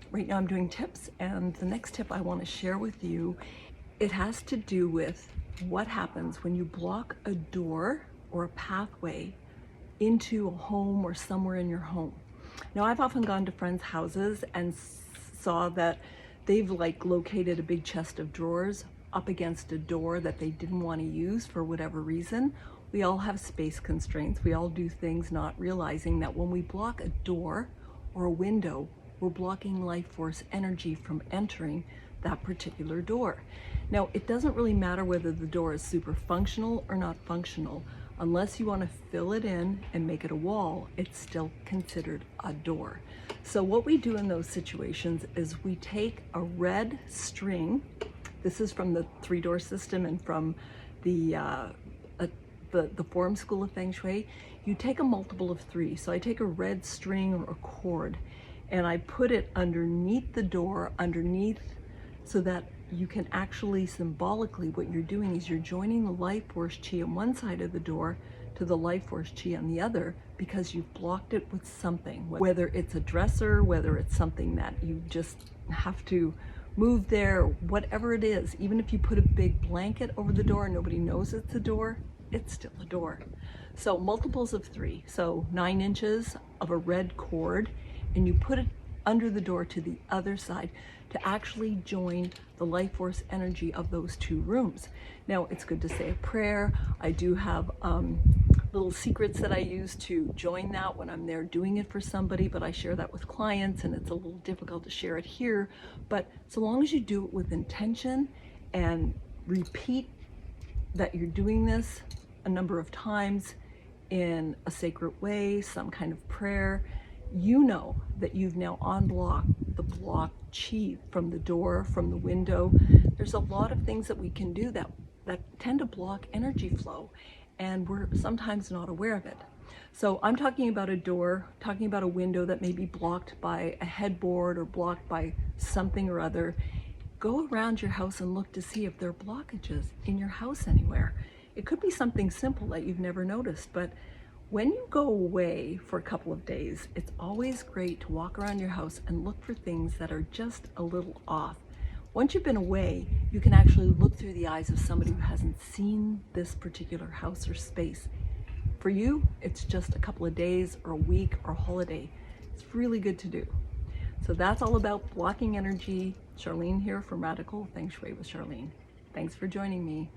Right now I'm doing tips, and the next tip I want to share with you, it has to do with what happens when you block a door or a pathway into a home or somewhere in your home. Now, I've often gone to friends' houses and saw that they've located a big chest of drawers up against a door that they didn't want to use for whatever reason. We all have space constraints. We all do things not realizing that when we block a door or a window, we're blocking life force energy from entering that particular door. Now, it doesn't really matter whether the door is super functional or not functional. Unless you want to fill it in and make it a wall, it's still considered a door. So what we do in those situations is we take a red string. This is from the 3-door system and from the Forum School of Feng Shui. You take a multiple of 3. So I take a red string or a cord and I put it underneath the door, so that you can actually symbolically, what you're doing is you're joining the life force chi on one side of the door to the life force chi on the other, because you've blocked it with something, whether it's a dresser, whether it's something that you just have to move there, whatever it is. Even if you put a big blanket over the door and nobody knows it's a door, it's still a door. So multiples of 3, so 9 inches of a red cord, and you put it under the door to the other side to actually join the life force energy of those 2 rooms. Now, it's good to say a prayer. I do have little secrets that I use to join that when I'm there doing it for somebody, but I share that with clients and it's a little difficult to share it here. But so long as you do it with intention and repeat that you're doing this a number of times in a sacred way, some kind of prayer, you know that you've now unblocked the blocked chi from the door, from the window. There's a lot of things that we can do that tend to block energy flow, and we're sometimes not aware of it. So I'm talking about a door, talking about a window that may be blocked by a headboard or blocked by something or other. Go around your house and look to see if there are blockages in your house anywhere. It could be something simple that you've never noticed, but when you go away for a couple of days, it's always great to walk around your house and look for things that are just a little off. Once you've been away, you can actually look through the eyes of somebody who hasn't seen this particular house or space. For you, it's just a couple of days or a week or a holiday. It's really good to do. So that's all about blocking energy. Charlene here from Radical Feng Shui with Charlene. Thanks for joining me.